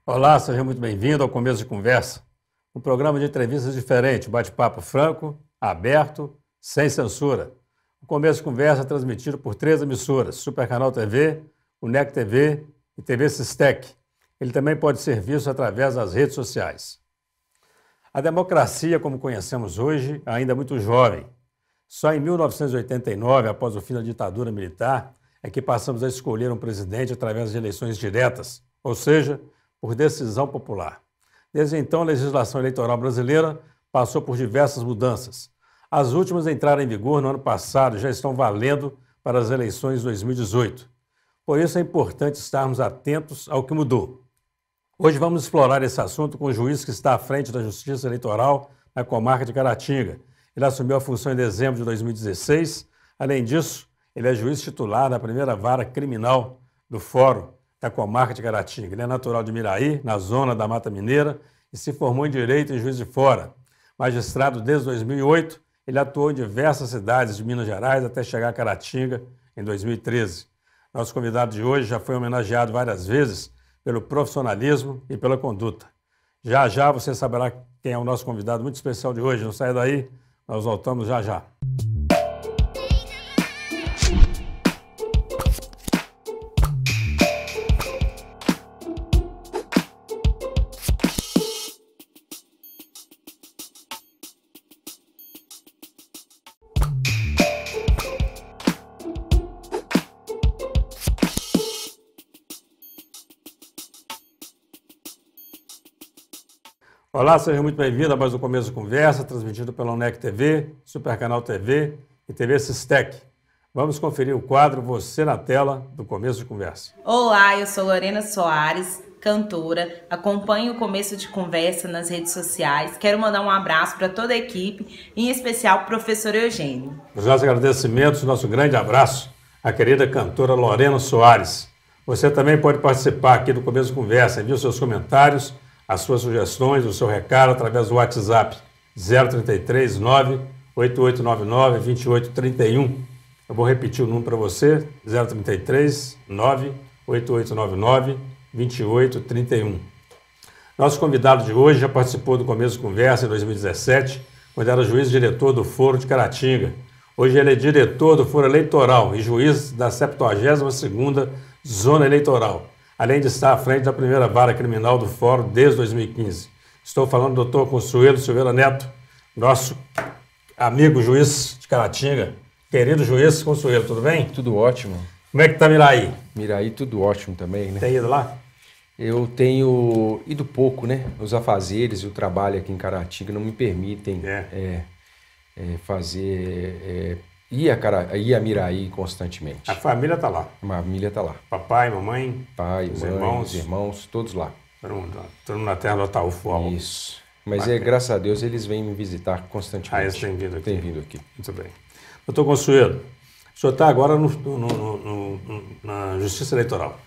Olá, seja muito bem-vindo ao Começo de Conversa, um programa de entrevistas diferente, bate-papo franco, aberto, sem censura. O Começo de Conversa é transmitido por 3 emissoras, Super Canal TV, UNEC TV e TV Sistec. Ele também pode ser visto através das redes sociais. A democracia, como conhecemos hoje, ainda é muito jovem. Só em 1989, após o fim da ditadura militar, é que passamos a escolher um presidente através de eleições diretas, ou seja, por decisão popular. Desde então, a legislação eleitoral brasileira passou por diversas mudanças. As últimas entraram em vigor no ano passado e já estão valendo para as eleições de 2018. Por isso é importante estarmos atentos ao que mudou. Hoje vamos explorar esse assunto com o juiz que está à frente da Justiça Eleitoral na comarca de Caratinga. Ele assumiu a função em dezembro de 2016. Além disso, ele é juiz titular da primeira vara criminal do Fórum da comarca de Caratinga. Ele é natural de Miraí, na zona da Mata Mineira, e se formou em Direito em Juiz de Fora. Magistrado desde 2008, ele atuou em diversas cidades de Minas Gerais até chegar a Caratinga em 2013. Nosso convidado de hoje já foi homenageado várias vezes pelo profissionalismo e pela conduta. Já já você saberá quem é o nosso convidado muito especial de hoje. Não saia daí, nós voltamos já já. Olá, seja muito bem-vindo a mais um Começo de Conversa, transmitido pela UNEC TV, Super Canal TV e TV Sistec. Vamos conferir o quadro Você na Tela do Começo de Conversa. Olá, eu sou Lorena Soares, cantora, acompanho o Começo de Conversa nas redes sociais. Quero mandar um abraço para toda a equipe, em especial para o professor Eugênio. Os nossos agradecimentos, nosso grande abraço à querida cantora Lorena Soares. Você também pode participar aqui do Começo de Conversa, envie os seus comentários, as suas sugestões, o seu recado através do WhatsApp 033 98899 2831. Eu vou repetir o número para você, 033 98899 2831. Nosso convidado de hoje já participou do Começo de Conversa em 2017, quando era juiz-diretor do Foro de Caratinga. Hoje ele é diretor do Foro Eleitoral e juiz da 72ª Zona Eleitoral, além de estar à frente da primeira vara criminal do Fórum desde 2015. Estou falando do doutor Consuelo Silveira Neto, nosso amigo juiz de Caratinga. Querido juiz Consuelo, tudo bem? Tudo ótimo. Como é que está Miraí? Miraí, tudo ótimo também, né? Tem ido lá? Eu tenho ido pouco, né? Os afazeres e o trabalho aqui em Caratinga não me permitem ir a Miraí constantemente. A família está lá? A família está lá. Papai, mamãe? Pai, mãe, os irmãos, todos lá. Todo mundo na terra do Ataúfo. Isso. Mas graças a Deus eles vêm me visitar constantemente. Eles têm vindo aqui? Tem vindo aqui. Muito bem. Doutor Consuelo, o senhor está agora na Justiça Eleitoral,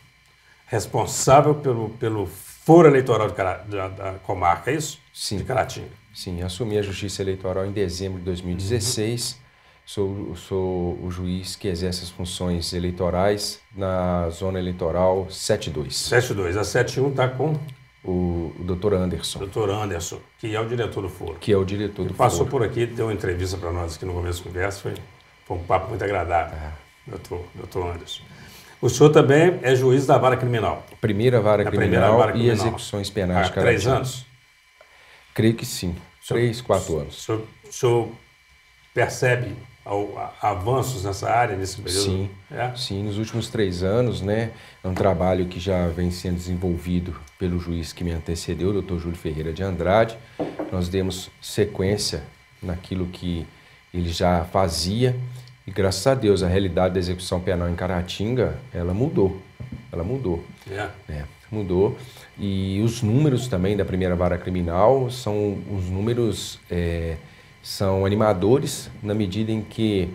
responsável pelo foro eleitoral da comarca, é isso? Sim. De Caratinga. Sim, assumi a Justiça Eleitoral em dezembro de 2016. Sou o juiz que exerce as funções eleitorais na Zona Eleitoral 72. 72. A 71 está com? O doutor Anderson. Doutor Anderson, que é o diretor do foro. Que é o diretor do foro. Passou por aqui, deu uma entrevista para nós aqui no começo da conversa, foi um papo muito agradável, doutor Anderson. O senhor também é juiz da vara criminal. Primeira vara criminal e execuções penais de Caratinga. 3 anos? Creio que sim. 3, 4 anos. O senhor percebe avanços nessa área, nesse período? Sim, sim, nos últimos 3 anos, né? É um trabalho que já vem sendo desenvolvido pelo juiz que me antecedeu, o doutor Júlio Ferreira de Andrade. Nós demos sequência naquilo que ele já fazia e, graças a Deus, a realidade da execução penal em Caratinga, ela mudou. Mudou. E os números também da primeira vara criminal são os números... são animadores na medida em que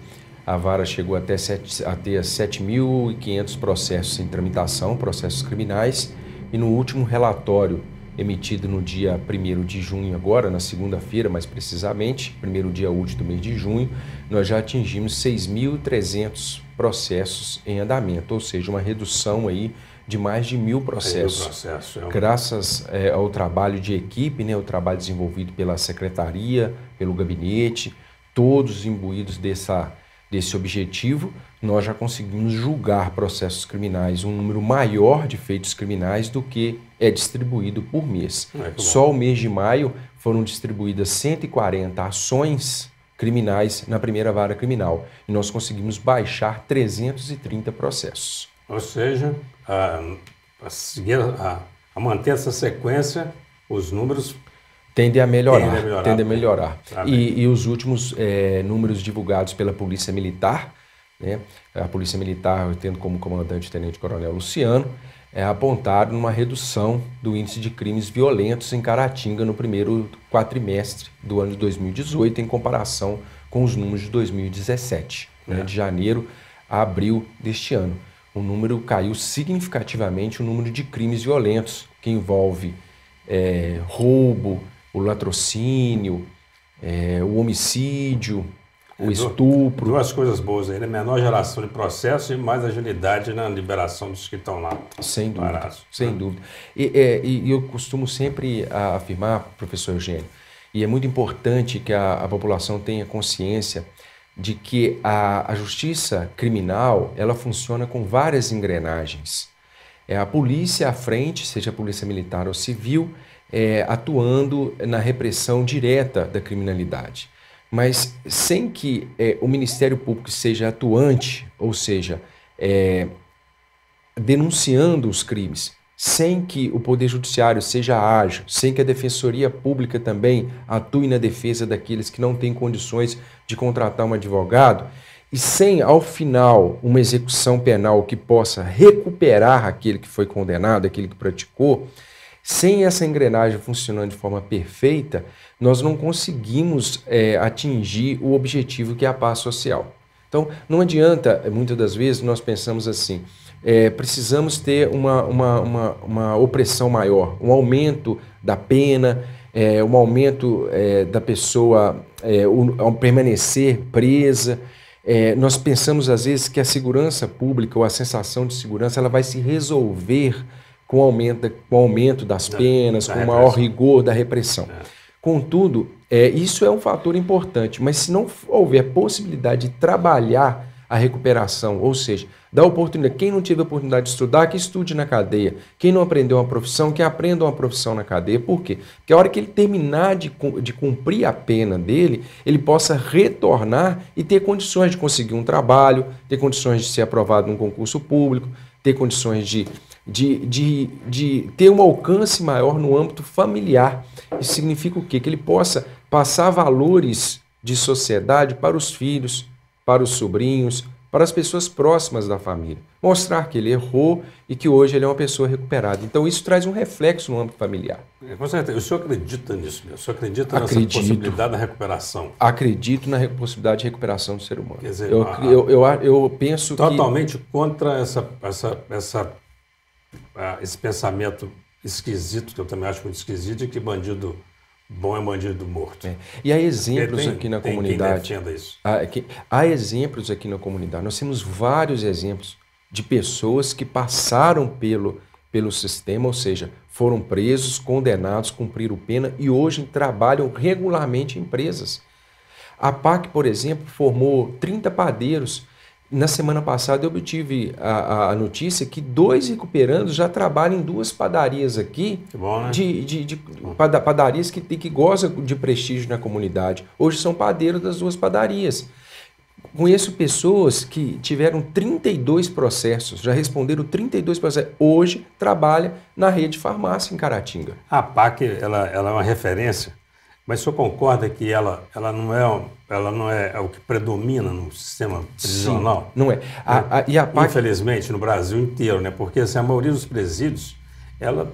a vara chegou a ter 7.500 processos em tramitação, processos criminais, e no último relatório emitido no dia 1º de junho agora, na segunda-feira mais precisamente, primeiro dia útil do mês de junho, nós já atingimos 6.300 processos em andamento, ou seja, uma redução aí de mais de 1.000 processos. Graças ao trabalho de equipe, né, o trabalho desenvolvido pela secretaria, pelo gabinete, todos imbuídos desse objetivo, nós já conseguimos julgar processos criminais, um número maior de feitos criminais do que é distribuído por mês. Só o mês de maio foram distribuídas 140 ações criminais na primeira vara criminal e nós conseguimos baixar 330 processos. Ou seja, a manter essa sequência, os números tendem a melhorar. E os últimos números divulgados pela Polícia Militar, né, a Polícia Militar, tendo como comandante o Tenente Coronel Luciano, apontaram uma redução do índice de crimes violentos em Caratinga no primeiro quadrimestre do ano de 2018, em comparação com os números de 2017, né, de janeiro a abril deste ano. O número caiu significativamente, o número de crimes violentos, que envolve roubo, o latrocínio, o homicídio, o estupro. Duas coisas boas aí, né? Menor geração de processo e mais agilidade na liberação dos que estão lá. Sem dúvida, parados. Sem dúvida. E eu costumo sempre afirmar, professor Eugênio, e é muito importante que a população tenha consciência de que a justiça criminal, ela funciona com várias engrenagens. A polícia à frente, seja a polícia militar ou civil, atuando na repressão direta da criminalidade. Mas sem que o Ministério Público seja atuante, ou seja, denunciando os crimes, sem que o Poder Judiciário seja ágil, sem que a Defensoria Pública também atue na defesa daqueles que não têm condições de contratar um advogado, e sem, ao final, uma execução penal que possa recuperar aquele que foi condenado, aquele que praticou, sem essa engrenagem funcionando de forma perfeita, nós não conseguimos atingir o objetivo que é a paz social. Então, não adianta, muitas das vezes, nós pensamos assim, precisamos ter uma opressão maior, um aumento da pena, um aumento da pessoa ao permanecer presa. Nós pensamos, às vezes, que a segurança pública ou a sensação de segurança ela vai se resolver com o aumento das penas, com o maior rigor da repressão. Contudo, isso é um fator importante, mas se não houver possibilidade de trabalhar a recuperação, ou seja, dar oportunidade, quem não teve a oportunidade de estudar, que estude na cadeia, quem não aprendeu uma profissão, que aprenda uma profissão na cadeia. Por quê? Porque a hora que ele terminar de cumprir a pena dele, ele possa retornar e ter condições de conseguir um trabalho, ter condições de ser aprovado num concurso público, ter condições de ter um alcance maior no âmbito familiar. Isso significa o quê? Que ele possa passar valores de sociedade para os filhos, para os sobrinhos, para as pessoas próximas da família. Mostrar que ele errou e que hoje ele é uma pessoa recuperada. Então isso traz um reflexo no âmbito familiar. Com certeza. O senhor acredita nisso? O senhor acredita nessa possibilidade da recuperação? Acredito na possibilidade de recuperação do ser humano. Quer dizer, eu penso totalmente contra esse pensamento esquisito, que eu também acho muito esquisito, de que bandido bom é bandido morto. E há exemplos aqui na comunidade. Quem defenda isso. Há exemplos aqui na comunidade. Nós temos vários exemplos de pessoas que passaram pelo sistema, ou seja, foram presos, condenados, cumpriram pena e hoje trabalham regularmente em empresas. A PAC, por exemplo, formou 30 padeiros. Na semana passada eu obtive a notícia que 2 recuperandos já trabalham em 2 padarias aqui, que bom, né? Padarias que gozam de prestígio na comunidade. Hoje são padeiros das 2 padarias. Conheço pessoas que tiveram 32 processos, já responderam 32 processos. Hoje trabalha na rede farmácia em Caratinga. A PAC ela é uma referência, mas o senhor concorda que ela não é o que predomina no sistema prisional? Sim, não é. E a PAC... Infelizmente, no Brasil inteiro, né? Porque assim, a maioria dos presídios,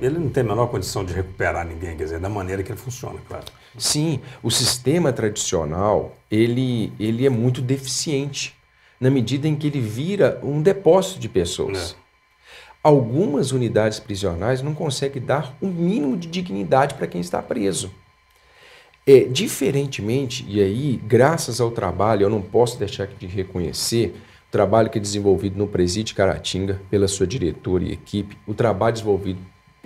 ele não tem a menor condição de recuperar ninguém, quer dizer, da maneira que ele funciona, claro. Sim, o sistema tradicional, ele é muito deficiente, na medida em que ele vira um depósito de pessoas. Algumas unidades prisionais não conseguem dar um mínimo de dignidade para quem está preso. Diferentemente, e aí, graças ao trabalho, eu não posso deixar de reconhecer, o trabalho que é desenvolvido no Presídio Caratinga pela sua diretora e equipe, o trabalho desenvolvido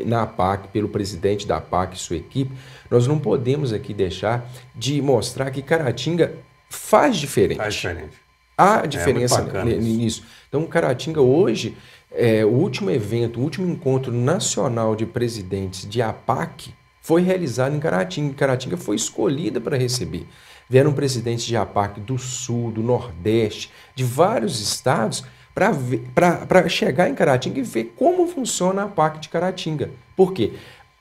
na APAC, pelo presidente da APAC e sua equipe, nós não podemos aqui deixar de mostrar que Caratinga faz diferente. Faz diferente. Há diferença nisso. Então, Caratinga hoje, o último evento, o último encontro nacional de presidentes de APAC foi realizado em Caratinga. Caratinga foi escolhida para receber. Vieram presidentes de APAC do Sul, do Nordeste, de vários estados, para chegar em Caratinga e ver como funciona a APAC de Caratinga. Por quê?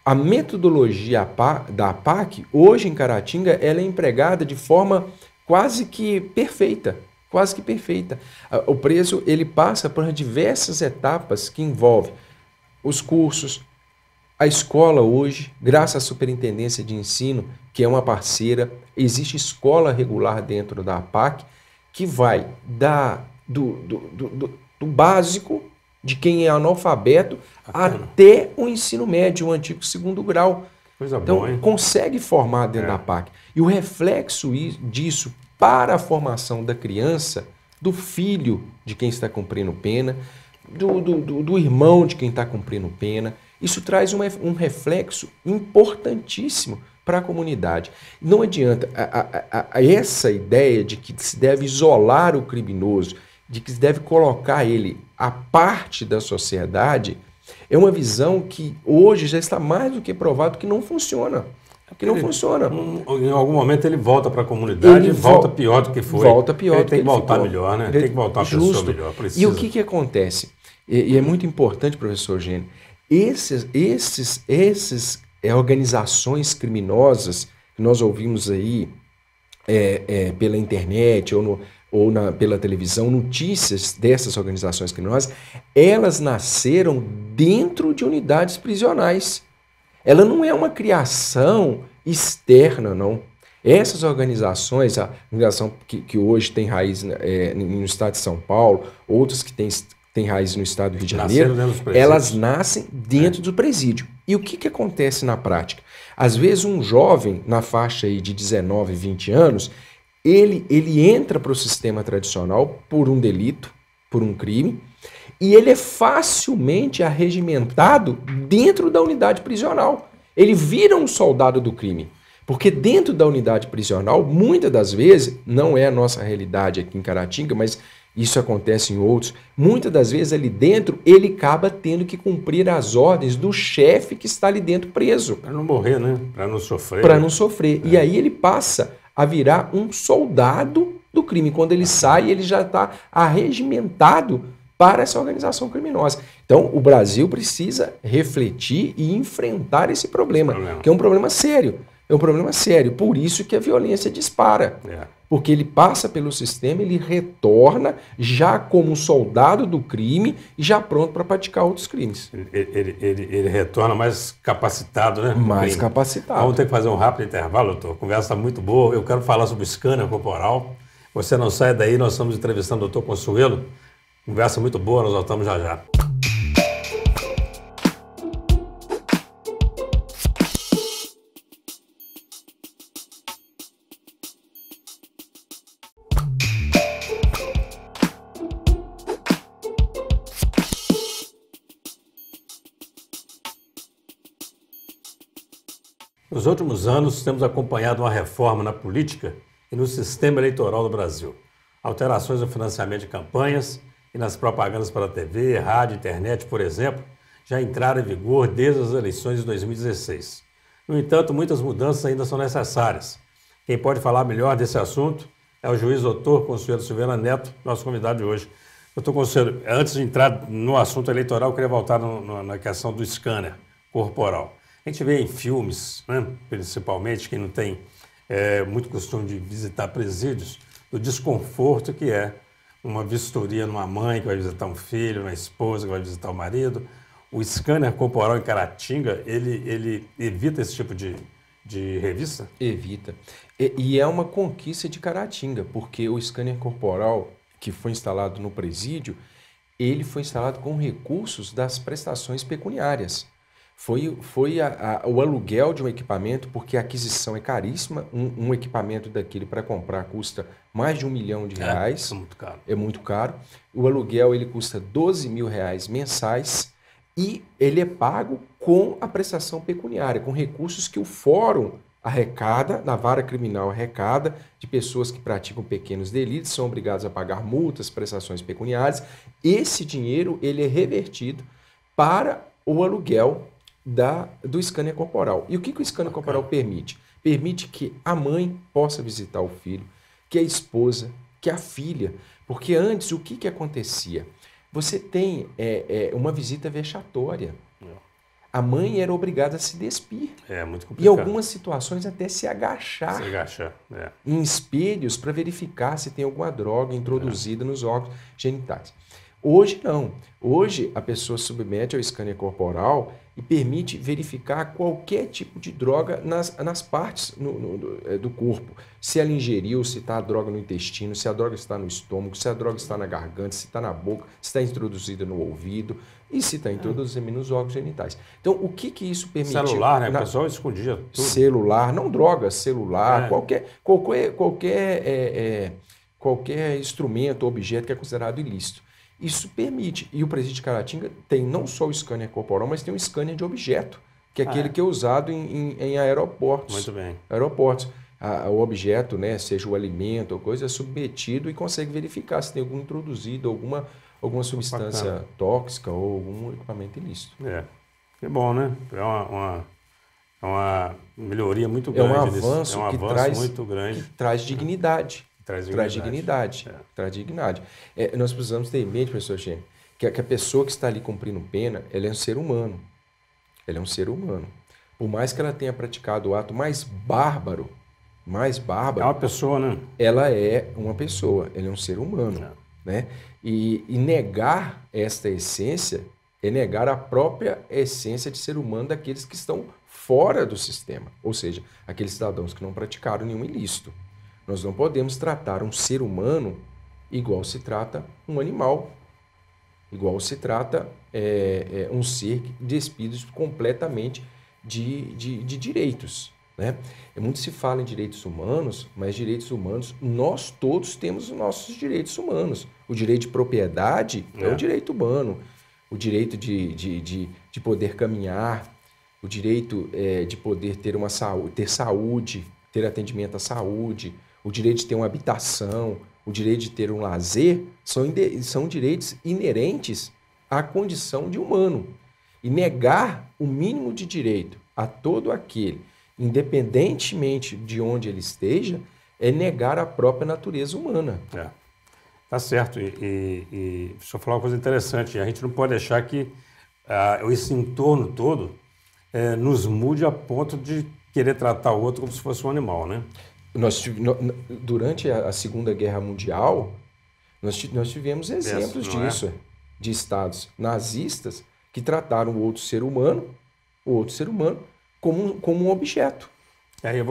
A metodologia da APAC, hoje em Caratinga, ela é empregada de forma quase que perfeita. Quase que perfeita. O preso ele passa por diversas etapas que envolvem os cursos, a escola hoje, graças à Superintendência de Ensino, que é uma parceira, existe escola regular dentro da APAC, que vai do básico, de quem é analfabeto, até o ensino médio, o antigo segundo grau. Coisa então, boa, hein? consegue formar dentro da APAC. E o reflexo disso para a formação da criança, do filho de quem está cumprindo pena, do irmão de quem está cumprindo pena, isso traz um reflexo importantíssimo para a comunidade. Não adianta essa ideia de que se deve isolar o criminoso, de que se deve colocar ele à parte da sociedade, é uma visão que hoje já está mais do que provado que não funciona. Que não funciona. Em algum momento ele volta para a comunidade e volta pior do que foi. Volta pior ele do que tem que ele voltar ficou. melhor, né? Tem que voltar uma pessoa melhor. Precisa. E o que acontece? E é muito importante, professor Gênio, esses organizações criminosas que nós ouvimos aí pela internet pela televisão, notícias dessas organizações criminosas, elas nasceram dentro de unidades prisionais. Ela não é uma criação externa, não. Essas organizações, a organização que hoje tem raiz no estado de São Paulo, outras que têm raiz no estado do Rio de Janeiro, elas nascem dentro do presídio. E o que acontece na prática? Às vezes um jovem, na faixa aí de 19, 20 anos, ele entra para o sistema tradicional por um delito, por um crime, e ele é facilmente arregimentado dentro da unidade prisional. Ele vira um soldado do crime. Porque dentro da unidade prisional, muitas das vezes, não é a nossa realidade aqui em Caratinga, mas isso acontece em outros, muitas das vezes ali dentro, ele acaba tendo que cumprir as ordens do chefe que está ali dentro preso. Para não morrer, né? Para não sofrer. Para não sofrer. E aí ele passa a virar um soldado do crime. Quando ele sai, ele já está arregimentado para essa organização criminosa. Então, o Brasil precisa refletir e enfrentar esse problema, que é um problema sério. É um problema sério. Por isso que a violência dispara. Porque ele passa pelo sistema, ele retorna já como um soldado do crime e já pronto para praticar outros crimes. Ele retorna mais capacitado, né? Mais capacitado. Vamos ter que fazer um rápido intervalo, doutor. A conversa está muito boa. Eu quero falar sobre o scanner corporal. Você não sai daí, nós estamos entrevistando o doutor Consuelo. Conversa muito boa, nós voltamos já já. Nos últimos anos, temos acompanhado uma reforma na política e no sistema eleitoral do Brasil. Alterações no financiamento de campanhas e nas propagandas para TV, rádio, internet, por exemplo, já entraram em vigor desde as eleições de 2016. No entanto, muitas mudanças ainda são necessárias. Quem pode falar melhor desse assunto é o juiz doutor Consuelo Silveira Neto, nosso convidado de hoje. Doutor Consuelo, antes de entrar no assunto eleitoral, eu queria voltar na questão do scanner corporal. A gente vê em filmes, né, principalmente, quem não tem muito costume de visitar presídios, o desconforto que é uma vistoria numa mãe que vai visitar um filho, uma esposa que vai visitar o marido. O scanner corporal em Caratinga, ele evita esse tipo de revista? Evita. E é uma conquista de Caratinga, porque o scanner corporal que foi instalado no presídio, ele foi instalado com recursos das prestações pecuniárias. Foi o aluguel de um equipamento, porque a aquisição é caríssima. Um equipamento daquele para comprar custa mais de R$1 milhão. É muito caro. É muito caro. O aluguel ele custa R$12 mil mensais e ele é pago com a prestação pecuniária, com recursos que o fórum arrecada, na vara criminal arrecada, de pessoas que praticam pequenos delitos, são obrigados a pagar multas, prestações pecuniárias. Esse dinheiro ele é revertido para o aluguel do scanner corporal. E o que o scanner corporal permite? Permite que a mãe possa visitar o filho, que a esposa, que a filha. Porque antes, o que acontecia? Você tem uma visita vexatória. A mãe era obrigada a se despir. É muito complicado. Em algumas situações até se agachar. Se agachar, em espelhos para verificar se tem alguma droga introduzida nos órgãos genitais. Hoje não. Hoje a pessoa submete ao scanner corporal e permite verificar qualquer tipo de droga nas partes do corpo. Se ela ingeriu, se está a droga no intestino, se a droga está no estômago, se a droga está na garganta, se está na boca, se está introduzida no ouvido e se está introduzida nos órgãos genitais. Então, o que isso permite? Celular, né? O pessoal escondia tudo. Celular, não droga, celular, qualquer instrumento ou objeto que é considerado ilícito. Isso permite. E o presídio de Caratinga tem não só o scanner corporal, mas tem um scanner de objeto, que é aquele que é usado em aeroportos. Muito bem. Aeroportos. O objeto, né, seja o alimento ou coisa, é submetido e consegue verificar se tem algum introduzido, alguma substância tóxica ou algum equipamento ilícito. É bom, né? É uma melhoria muito grande. É um avanço, muito grande. Que traz dignidade. Traz dignidade. Nós precisamos ter em mente, professor Eugênio, que a pessoa que está ali cumprindo pena, ela é um ser humano. Ela é um ser humano. Por mais que ela tenha praticado o ato mais bárbaro, é uma pessoa, né? Ela é uma pessoa, ela é um ser humano. Né? E negar esta essência é negar a própria essência de ser humano daqueles que estão fora do sistema. Ou seja, aqueles cidadãos que não praticaram nenhum ilícito. Nós não podemos tratar um ser humano igual se trata um animal, igual se trata um ser despido completamente de direitos. Né? Muito se fala em direitos humanos, mas direitos humanos, nós todos temos os nossos direitos humanos. O direito de propriedade é um direito humano, o direito de poder caminhar, o direito de poder ter saúde, ter atendimento à saúde, o direito de ter uma habitação, o direito de ter um lazer, são direitos inerentes à condição de humano. E negar o mínimo de direito a todo aquele, independentemente de onde ele esteja, é negar a própria natureza humana. Tá certo. E deixa eu falar uma coisa interessante. A gente não pode deixar que esse entorno todo nos mude a ponto de querer tratar o outro como se fosse um animal, né? Durante a Segunda Guerra Mundial, nós tivemos exemplos disso, de estados nazistas que trataram o outro ser humano como um objeto,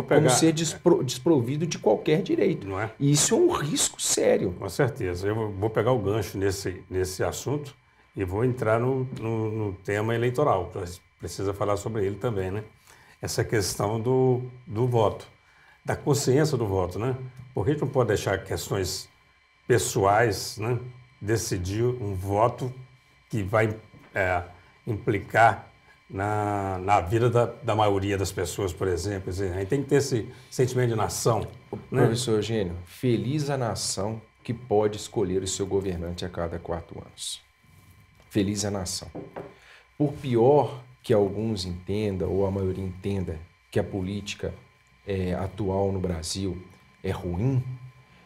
como ser desprovido de qualquer direito. Não é? E isso é um risco sério. Com certeza. Eu vou pegar o gancho nesse assunto e vou entrar no tema eleitoral. Precisa falar sobre ele também, né? Essa questão do voto. Da consciência do voto, né? Porque a gente não pode deixar questões pessoais, né, decidir um voto que vai implicar na vida da maioria das pessoas, por exemplo. A gente tem que ter esse sentimento de nação. Né? Professor Eugênio, feliz a nação que pode escolher o seu governante a cada 4 anos. Feliz a nação. Por pior que alguns entendam, ou a maioria entenda, que a política atual no Brasil é ruim,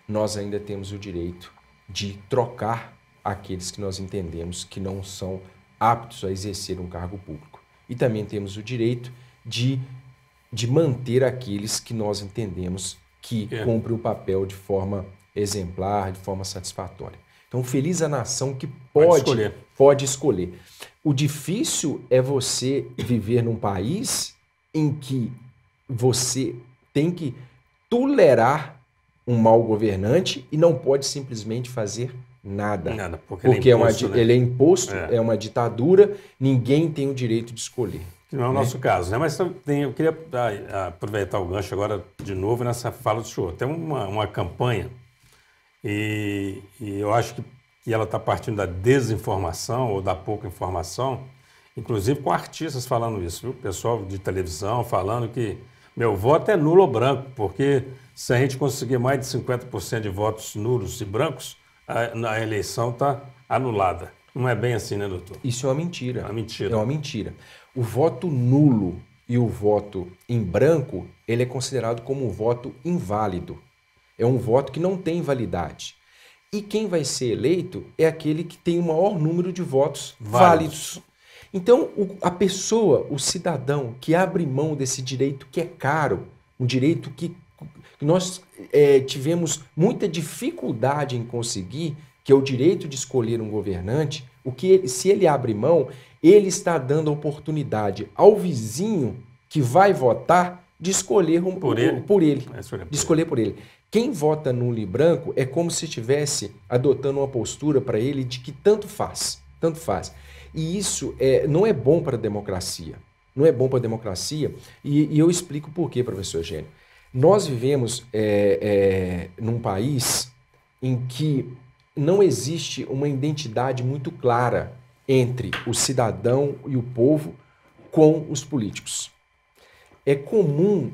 nós ainda temos o direito de trocar aqueles que nós entendemos que não são aptos a exercer um cargo público. E também temos o direito de manter aqueles que nós entendemos que cumprem o papel de forma exemplar, de forma satisfatória. Então, feliz a nação que pode escolher. O difícil é você viver num país em que você tem que tolerar um mau governante e não pode simplesmente fazer nada. Porque ele é imposto, é uma ditadura, ninguém tem o direito de escolher. Que não é o nosso caso, né? Mas eu queria aproveitar o gancho agora de novo nessa fala do senhor. Tem uma campanha e eu acho que ela está partindo da desinformação ou da pouca informação, inclusive com artistas falando isso, viu? Pessoal de televisão falando que meu voto é nulo ou branco, porque se a gente conseguir mais de 50% de votos nulos e brancos, a eleição está anulada. Não é bem assim, né, doutor? Isso é uma mentira. É uma mentira. É uma mentira. O voto nulo e o voto em branco, ele é considerado como um voto inválido. É um voto que não tem validade. E quem vai ser eleito é aquele que tem o maior número de votos válidos. Então, a pessoa, o cidadão que abre mão desse direito que é caro, um direito que nós tivemos muita dificuldade em conseguir, que é o direito de escolher um governante, se ele abre mão, ele está dando a oportunidade ao vizinho que vai votar de escolher por ele. Quem vota nulo e branco é como se estivesse adotando uma postura para ele de que tanto faz. E isso não é bom para a democracia. Não é bom para a democracia e eu explico por quê, professor Eugênio. Nós vivemos num país em que não existe uma identidade muito clara entre o cidadão e o povo com os políticos. É comum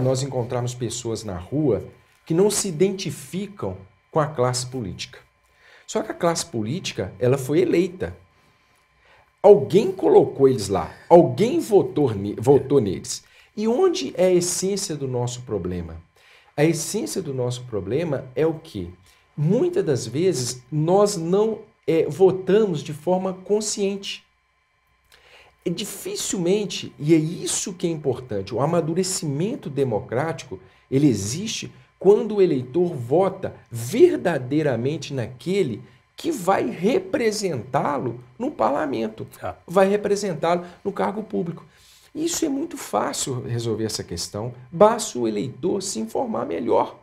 nós encontrarmos pessoas na rua que não se identificam com a classe política. Só que a classe política, ela foi eleita. Alguém colocou eles lá, alguém votou neles. E onde é a essência do nosso problema? A essência do nosso problema é o quê? Muitas das vezes nós não votamos de forma consciente. Dificilmente, e é isso que é importante, o amadurecimento democrático, ele existe quando o eleitor vota verdadeiramente naquele que vai representá-lo no parlamento, vai representá-lo no cargo público. Isso é muito fácil resolver essa questão, basta o eleitor se informar melhor.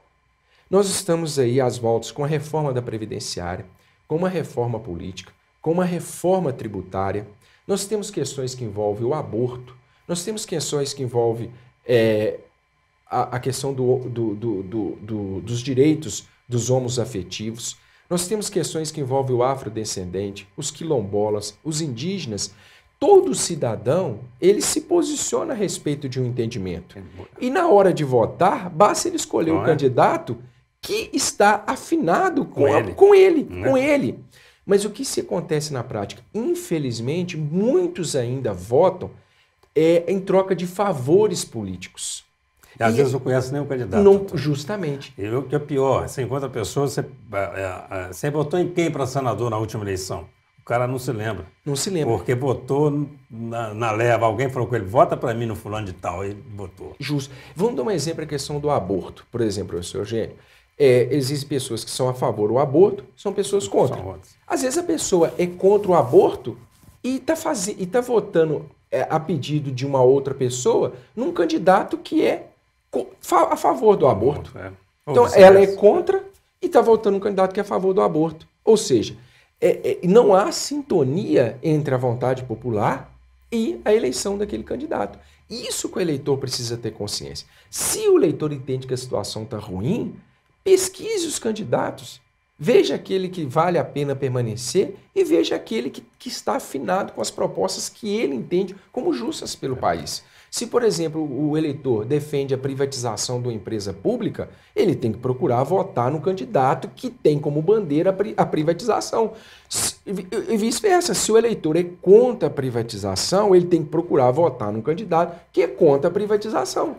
Nós estamos aí às voltas com a reforma da Previdenciária, com uma reforma política, com uma reforma tributária. Nós temos questões que envolvem o aborto, nós temos questões que envolvem a questão dos direitos dos homoafetivos, nós temos questões que envolvem o afrodescendente, os quilombolas, os indígenas. Todo cidadão, ele se posiciona a respeito de um entendimento. E na hora de votar, basta ele escolher o candidato que está afinado com ele. Mas o que se acontece na prática? Infelizmente, muitos ainda votam em troca de favores políticos. E às vezes não conhece nem o candidato. Não, justamente. E o que é pior, você encontra a pessoa, você votou em quem para senador na última eleição? O cara não se lembra. Não se lembra. Porque votou na leva. Alguém falou com ele, vota para mim no fulano de tal. Ele votou. Justo. Vamos dar um exemplo, a questão do aborto. Por exemplo, professor Eugênio. Existem pessoas que são a favor do aborto, são pessoas contra. Às vezes a pessoa é contra o aborto e está votando a pedido de uma outra pessoa num candidato que é a favor do aborto. Então ela é contra e está votando um candidato que é a favor do aborto. Ou seja, não há sintonia entre a vontade popular e a eleição daquele candidato. Isso que o eleitor precisa ter consciência. Se o eleitor entende que a situação está ruim, pesquise os candidatos. Veja aquele que vale a pena permanecer e veja aquele que está afinado com as propostas que ele entende como justas pelo país. Se, por exemplo, o eleitor defende a privatização de uma empresa pública, ele tem que procurar votar no candidato que tem como bandeira a privatização. E vice-versa, se o eleitor é contra a privatização, ele tem que procurar votar num candidato que é contra a privatização.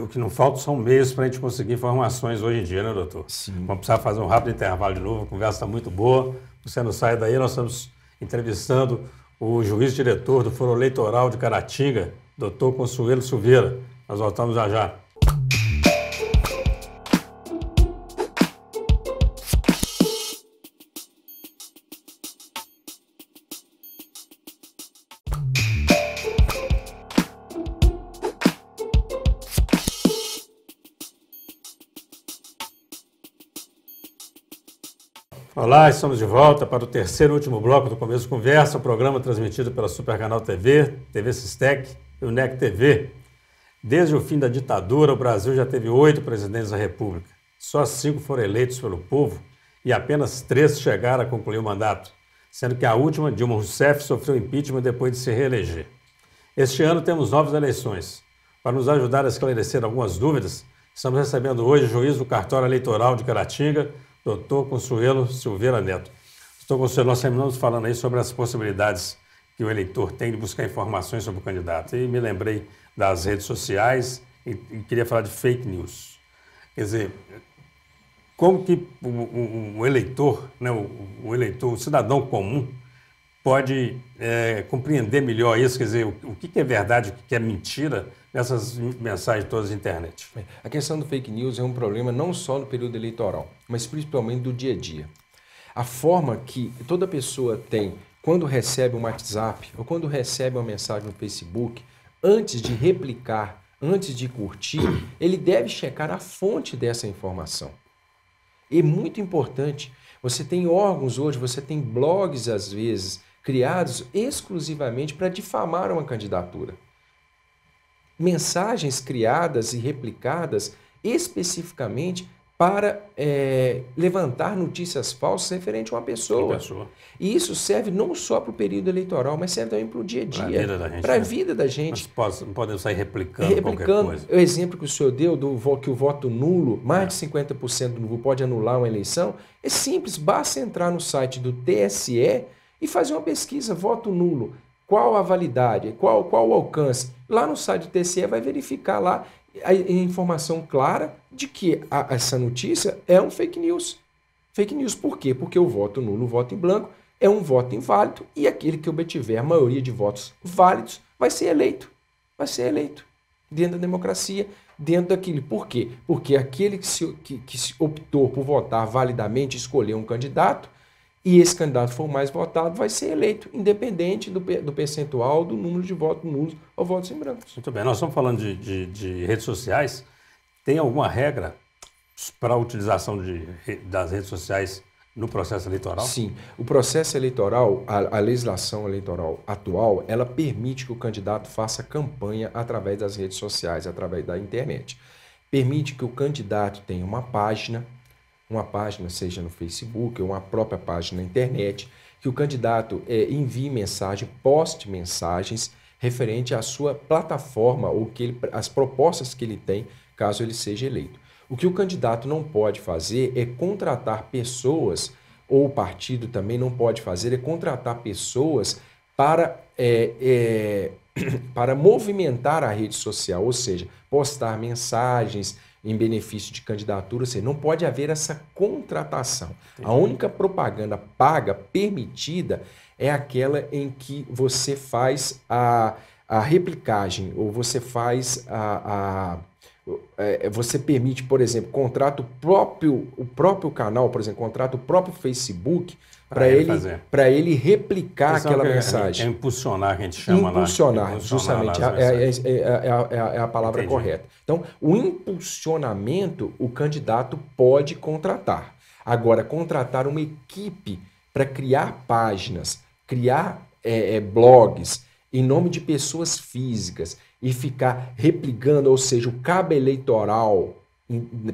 O que não falta são meios para a gente conseguir informações hoje em dia, né, doutor? Sim. Vamos precisar fazer um rápido intervalo de novo, a conversa está muito boa. Você não sai daí, nós estamos entrevistando o juiz-diretor do Foro Eleitoral de Caratinga, doutor Consuelo Silveira. Nós voltamos já já. Olá, estamos de volta para o terceiro e último bloco do Começo de Conversa, um programa transmitido pela Super Canal TV, TV Sistec, e o NEC TV. Desde o fim da ditadura, o Brasil já teve 8 presidentes da República. Só 5 foram eleitos pelo povo e apenas 3 chegaram a concluir o mandato, sendo que a última, Dilma Rousseff, sofreu impeachment depois de se reeleger. Este ano temos novas eleições. Para nos ajudar a esclarecer algumas dúvidas, estamos recebendo hoje o juiz do cartório eleitoral de Caratinga, Dr. Consuelo Silveira Neto. Dr. Consuelo, nós terminamos falando aí sobre as possibilidades que o eleitor tem de buscar informações sobre o candidato. E me lembrei das redes sociais e queria falar de fake news. Quer dizer, como que o eleitor, né, o eleitor, o cidadão comum, pode compreender melhor isso? Quer dizer, o que é verdade, o que é mentira nessas mensagens todas da internet? A questão do fake news é um problema não só no período eleitoral, mas principalmente do dia a dia. A forma que toda pessoa tem quando recebe um WhatsApp ou quando recebe uma mensagem no Facebook, antes de replicar, antes de curtir, ele deve checar a fonte dessa informação. É muito importante. Você tem órgãos hoje, você tem blogs às vezes, criados exclusivamente para difamar uma candidatura. Mensagens criadas e replicadas especificamente para levantar notícias falsas referente a uma pessoa. E isso serve não só para o período eleitoral, mas serve também para o dia a dia, para a vida da gente. Nós não podemos sair replicando qualquer coisa. O exemplo que o senhor deu, que o voto nulo, mais de 50% nulo pode anular uma eleição, é simples, basta entrar no site do TSE e fazer uma pesquisa, voto nulo, qual a validade, qual o alcance. Lá no site do TSE vai verificar lá a informação clara de que essa notícia é um fake news. Fake news por quê? Porque o voto nulo, o voto em branco, é um voto inválido e aquele que obtiver a maioria de votos válidos vai ser eleito. Vai ser eleito dentro da democracia, dentro daquilo. Por quê? Porque aquele que optou por votar validamente, escolher um candidato, e esse candidato for mais votado, vai ser eleito, independente do percentual do número de votos nulos ou votos em branco. Muito bem, nós estamos falando de redes sociais. Tem alguma regra para a utilização das redes sociais no processo eleitoral? Sim, o processo eleitoral, a legislação eleitoral atual, ela permite que o candidato faça campanha através das redes sociais, através da internet. Permite que o candidato tenha uma página seja no Facebook ou uma própria página na internet, que o candidato envie mensagem, poste mensagens referente à sua plataforma ou as propostas que ele tem, caso ele seja eleito. O que o candidato não pode fazer é contratar pessoas, ou o partido também não pode fazer, é contratar pessoas para movimentar a rede social, ou seja, postar mensagens em benefício de candidatura, ou seja, não pode haver essa contratação. A única propaganda paga, permitida, é aquela em que você faz a replicagem, ou você faz você permite, por exemplo, contrata o próprio canal, por exemplo, contrata o próprio Facebook para ele replicar aquela mensagem. É impulsionar, que a gente chama impulsionar, justamente, é a palavra correta. Então, o impulsionamento, o candidato pode contratar. Agora, contratar uma equipe para criar páginas, criar blogs em nome de pessoas físicas e ficar replicando, ou seja, o cabo eleitoral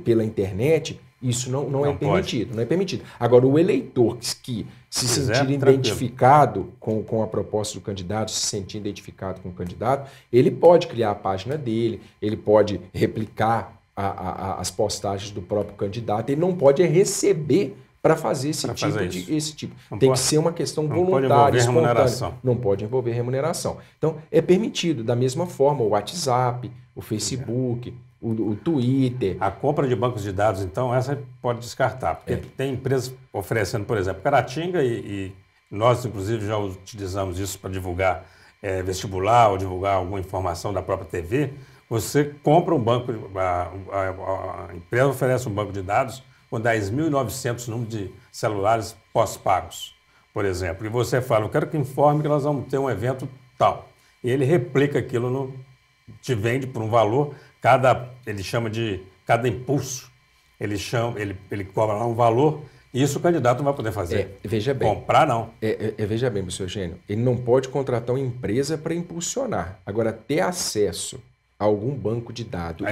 pela internet, isso não é permitido. Não é permitido. Agora, o eleitor que se sentir identificado com a proposta do candidato, se sentir identificado com o candidato, ele pode criar a página dele, ele pode replicar as postagens do próprio candidato, ele não pode receber para fazer esse tipo. Tem que ser uma questão voluntária, espontânea. Não pode envolver remuneração. Então, é permitido. Da mesma forma, o WhatsApp, o Facebook, o Twitter. A compra de bancos de dados, então, essa pode descartar. Porque tem empresas oferecendo, por exemplo, Caratinga, e nós, inclusive, já utilizamos isso para divulgar vestibular ou divulgar alguma informação da própria TV. Você compra um banco, a empresa oferece um banco de dados com 10.900 números de celulares pós-pagos, por exemplo. E você fala, eu quero que informe que nós vamos ter um evento tal. E ele replica aquilo, te vende por um valor, ele chama de cada impulso. Ele cobra lá um valor Isso o candidato não vai poder fazer. Veja bem. Comprar, não. Veja bem, professor Eugênio, ele não pode contratar uma empresa para impulsionar. Agora, ter acesso a algum banco de dados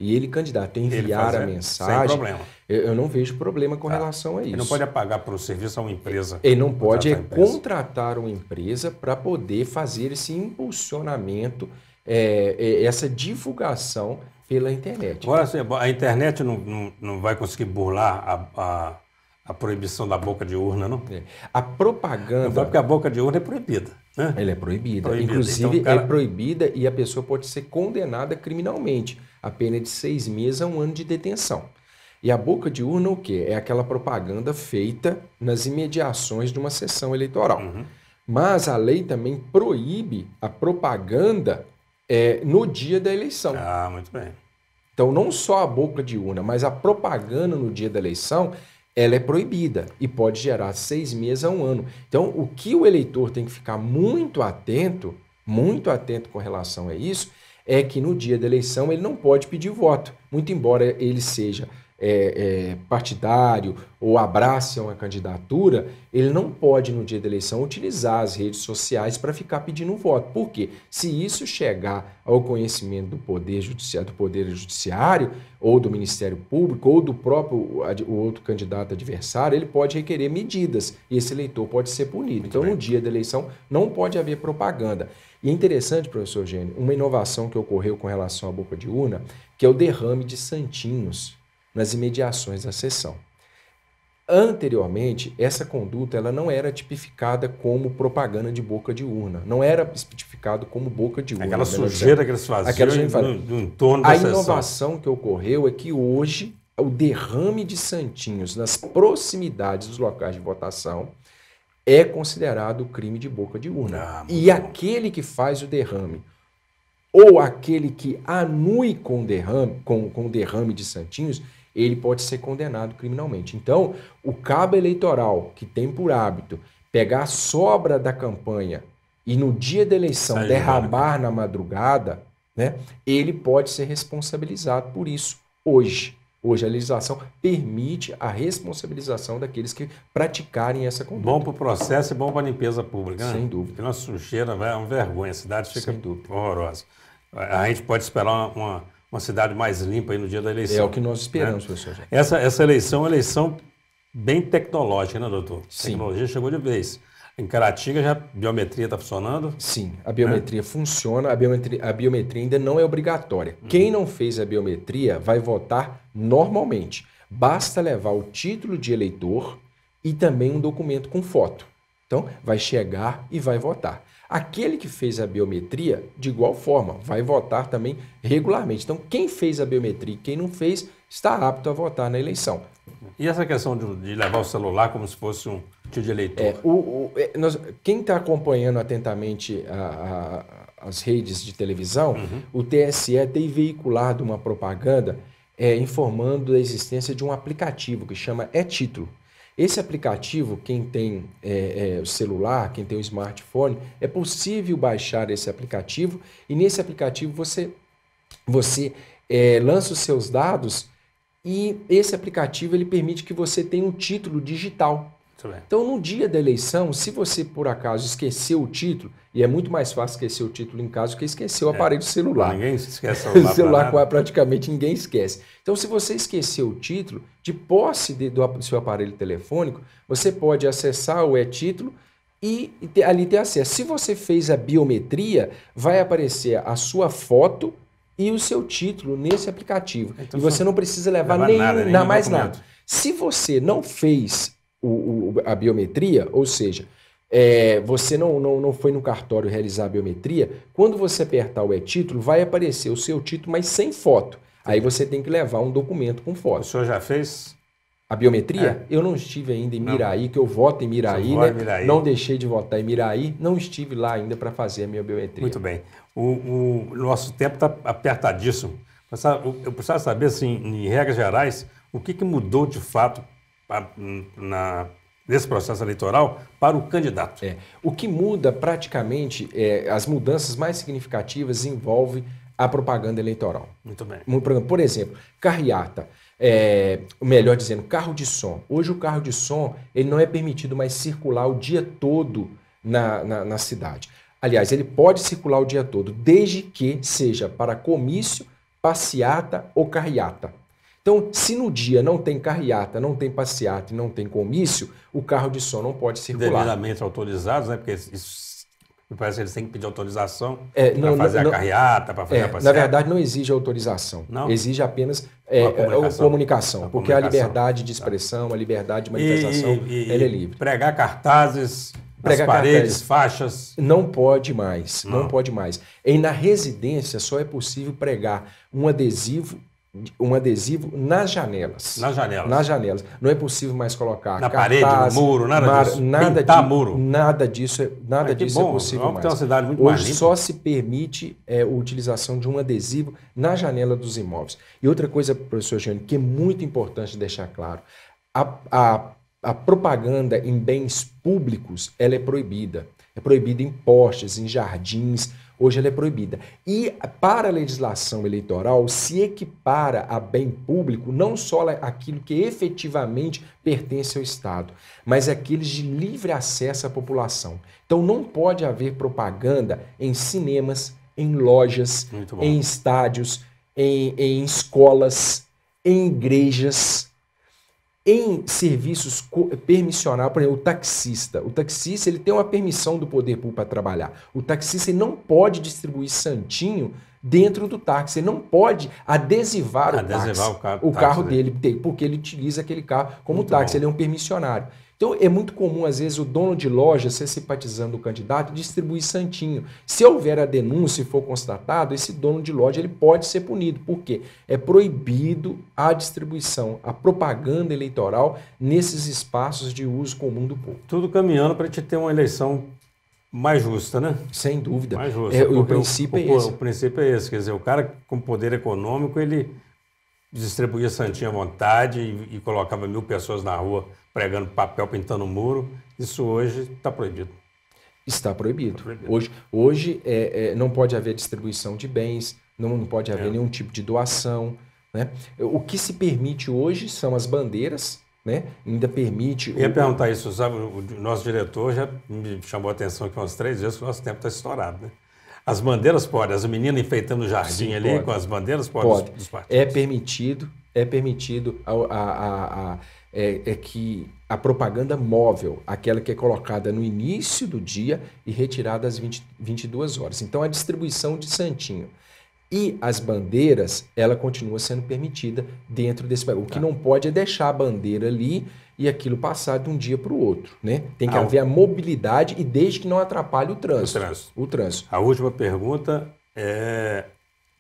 ele candidato enviar a mensagem, sem problema. Eu não vejo problema com relação a isso. Ele não pode pagar por um serviço a uma empresa. Ele não pode contratar uma empresa para poder fazer esse impulsionamento, essa divulgação pela internet. Agora, a internet não vai conseguir burlar a proibição da boca de urna, não? A propaganda... Não, porque a boca de urna é proibida. Né? Ela é proibida. Inclusive, então, é proibida e a pessoa pode ser condenada criminalmente. A pena é de 6 meses a 1 ano de detenção. E a boca de urna o quê? É aquela propaganda feita nas imediações de uma sessão eleitoral. Uhum. Mas a lei também proíbe a propaganda no dia da eleição. Ah, muito bem. Então, não só a boca de urna, mas a propaganda no dia da eleição, ela é proibida e pode gerar 6 meses a 1 ano. Então, o que o eleitor tem que ficar muito atento com relação a isso, é que no dia da eleição ele não pode pedir voto. Muito embora ele seja partidário ou abrace uma candidatura, ele não pode no dia da eleição utilizar as redes sociais para ficar pedindo voto. Por quê? Se isso chegar ao conhecimento do Poder Judiciário ou do Ministério Público ou do próprio o outro candidato adversário, ele pode requerer medidas e esse eleitor pode ser punido. Então, no dia da eleição não pode haver propaganda. E é interessante, professor Eugênio, uma inovação que ocorreu com relação à boca de urna, que é o derrame de santinhos nas imediações da sessão. Anteriormente, essa conduta ela não era tipificada como propaganda de boca de urna, não era tipificado como boca de urna. Aquela sujeira que eles faziam no entorno da sessão. A inovação que ocorreu é que hoje o derrame de santinhos nas proximidades dos locais de votação é considerado crime de boca de urna. E aquele que faz o derrame ou aquele que anui com derrame de santinhos, ele pode ser condenado criminalmente. Então, o cabo eleitoral que tem por hábito pegar a sobra da campanha e no dia da eleição derramar na madrugada, né, ele pode ser responsabilizado por isso hoje. Hoje a legislação permite a responsabilização daqueles que praticarem essa conduta. Bom para o processo e bom para a limpeza pública, né? Sem dúvida. Porque uma sujeira é uma vergonha, a cidade fica horrorosa. A gente pode esperar uma cidade mais limpa aí no dia da eleição. É o que nós esperamos, professor. Essa eleição é uma eleição bem tecnológica, né, doutor? Sim. A tecnologia chegou de vez. Em Caratinga já a biometria está funcionando? Sim, a biometria funciona, a biometria ainda não é obrigatória. Quem não fez a biometria vai votar normalmente. Basta levar o título de eleitor e também um documento com foto. Então, vai chegar e vai votar. Aquele que fez a biometria, de igual forma, vai votar também regularmente. Então, quem fez a biometria e quem não fez, está apto a votar na eleição. E essa questão de levar o celular como se fosse um título de eleitor? Quem está acompanhando atentamente as redes de televisão, o TSE tem veiculado uma propaganda informando da existência de um aplicativo que chama E-Título. Esse aplicativo, quem tem o celular, quem tem o smartphone, é possível baixar esse aplicativo e nesse aplicativo você lança os seus dados e esse aplicativo ele permite que você tenha um título digital. Então, no dia da eleição, se você, por acaso, esqueceu o título, e é muito mais fácil esquecer o título em casa do que esquecer o aparelho celular. Ninguém esquece o celular. Praticamente ninguém esquece. Então, se você esqueceu o título, de posse do seu aparelho telefônico, você pode acessar o e-título e ali ter acesso. Se você fez a biometria, vai aparecer a sua foto e o seu título nesse aplicativo. Então, e você não precisa levar mais nada. Se você não fez a biometria, ou seja, você não foi no cartório realizar a biometria, quando você apertar o e-título, vai aparecer o seu título, mas sem foto. Aí você tem que levar um documento com foto. O senhor já fez? A biometria? Eu não estive ainda em Miraí, que eu voto em Miraí, né? Miraí. Não deixei de votar em Miraí, não estive lá ainda para fazer a minha biometria. Muito bem. O nosso tempo está apertadíssimo. Eu precisava saber, assim, em regras gerais, o que mudou de fato nesse processo eleitoral para o candidato. O que muda praticamente, as mudanças mais significativas envolvem a propaganda eleitoral. Muito bem. Por exemplo, carreata, melhor dizendo, carro de som. Hoje o carro de som ele não é permitido mais circular o dia todo na cidade. Aliás, ele pode circular o dia todo, desde que seja para comício, passeata ou carreata. Então, se no dia não tem carreata, não tem passeata e não tem comício, o carro de som não pode circular. Devidamente autorizados, né? Porque isso, me parece que eles têm que pedir autorização para fazer a carreata, para fazer a passeata. Na verdade, não exige autorização. Não? Exige apenas comunicação. Porque a liberdade de expressão, a liberdade de manifestação, ela é livre. Pregar cartazes nas paredes, faixas. Não pode mais, não pode mais. E na residência só é possível pregar um adesivo nas janelas. Nas janelas. Não é possível mais colocar na parede, no muro, nada disso. Muro. Nada disso é possível mais. Tem uma cidade muito Hoje mais limpa. só se permite a utilização de um adesivo na janela dos imóveis. E outra coisa, professor Jânio, que é muito importante deixar claro, a propaganda em bens públicos ela é proibida. É proibida em postes, em jardins. Hoje ela é proibida. E para a legislação eleitoral se equipara a bem público não só aquilo que efetivamente pertence ao Estado, mas aqueles de livre acesso à população. Então não pode haver propaganda em cinemas, em lojas, em estádios, em escolas, em igrejas, em serviços permissionários. Por exemplo, o taxista ele tem uma permissão do poder público para trabalhar. O taxista ele não pode distribuir santinho dentro do táxi, ele não pode adesivar o carro dele, porque ele utiliza aquele carro como táxi, ele é um permissionário. Então é muito comum, às vezes, o dono de loja ser simpatizando do candidato e distribuir santinho. Se houver a denúncia e for constatado, esse dono de loja ele pode ser punido. Por quê? É proibido a distribuição, a propaganda eleitoral nesses espaços de uso comum do povo. Tudo caminhando para a gente ter uma eleição mais justa, né? Sem dúvida. Mais justa. O princípio é esse. O princípio é esse. Quer dizer, o cara com poder econômico, ele distribuía santinho à vontade e colocava 1000 pessoas na rua pregando papel, pintando o muro. Isso hoje está proibido. Está proibido. Hoje não pode haver distribuição de bens, não pode haver nenhum tipo de doação, né? O que se permite hoje são as bandeiras, né? Ainda permite... Eu ia perguntar isso, sabe? O nosso diretor já me chamou a atenção aqui umas 3 vezes que o nosso tempo está estourado, né? As bandeiras podem, as meninas enfeitando o jardim. Sim, ali pode. Com as bandeiras podem. Dos partidos. É permitido que a propaganda móvel, aquela que é colocada no início do dia e retirada às 22 horas. Então, a distribuição de santinho e as bandeiras, ela continua sendo permitida dentro desse... O que não pode é deixar a bandeira ali e aquilo passar de um dia para o outro, né? Tem que haver a mobilidade e desde que não atrapalhe o trânsito. A última pergunta é...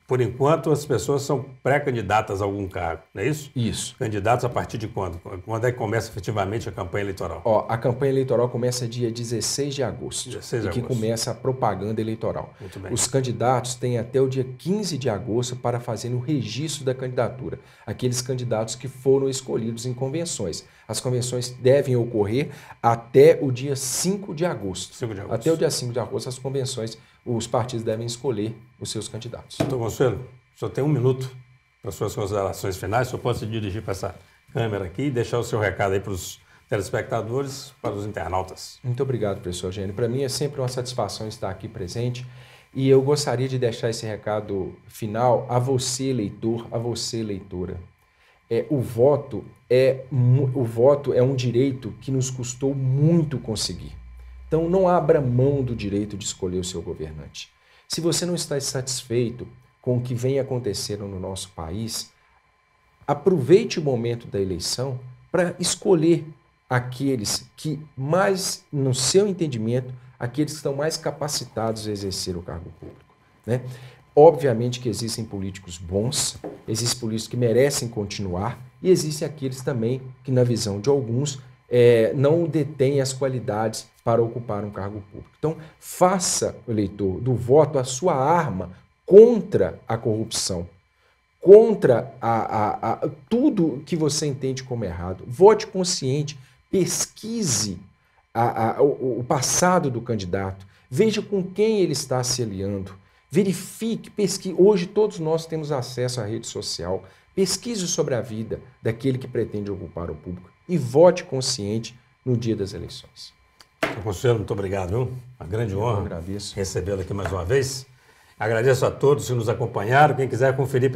Por enquanto, as pessoas são pré-candidatas a algum cargo, não é isso? Isso. Candidatos a partir de quando? Quando é que começa efetivamente a campanha eleitoral? A campanha eleitoral começa dia 16 de agosto. 16 de agosto. Que começa a propaganda eleitoral. Muito bem. Os candidatos têm até o dia 15 de agosto para fazerem o registro da candidatura. Aqueles candidatos que foram escolhidos em convenções. As convenções devem ocorrer até o dia 5 de agosto. 5 de agosto. Até o dia 5 de agosto, as convenções, os partidos devem escolher os seus candidatos. Doutor Consuelo, o senhor tem 1 minuto para as suas considerações finais. O senhor pode se dirigir para essa câmera aqui e deixar o seu recado aí para os telespectadores, para os internautas. Muito obrigado, professor Eugênio. Para mim é sempre uma satisfação estar aqui presente e eu gostaria de deixar esse recado final a você, eleitor, a você, eleitora. O voto é um direito que nos custou muito conseguir. Então, não abra mão do direito de escolher o seu governante. Se você não está satisfeito com o que vem acontecendo no nosso país, aproveite o momento da eleição para escolher aqueles que mais, no seu entendimento, aqueles que estão mais capacitados a exercer o cargo público, né? Obviamente que existem políticos bons, existem políticos que merecem continuar e existem aqueles também que, na visão de alguns, não detêm as qualidades para ocupar um cargo público. Então, faça, eleitor, do voto a sua arma contra a corrupção, contra tudo que você entende como errado. Vote consciente, pesquise o passado do candidato, veja com quem ele está se aliando, verifique, pesquise. Hoje todos nós temos acesso à rede social. Pesquise sobre a vida daquele que pretende ocupar o público e vote consciente no dia das eleições. Conselheiro, muito obrigado, viu? Uma grande honra recebê-lo aqui mais uma vez. Agradeço a todos que nos acompanharam. Quem quiser conferir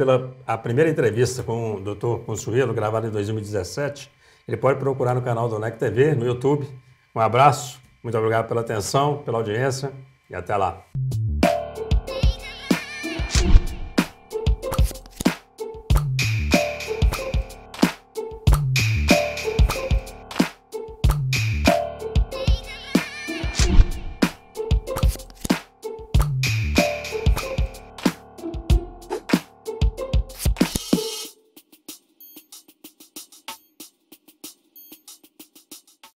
a primeira entrevista com o Dr. Consuelo, gravada em 2017, ele pode procurar no canal do ONEC TV, no YouTube. Um abraço, muito obrigado pela atenção, pela audiência e até lá.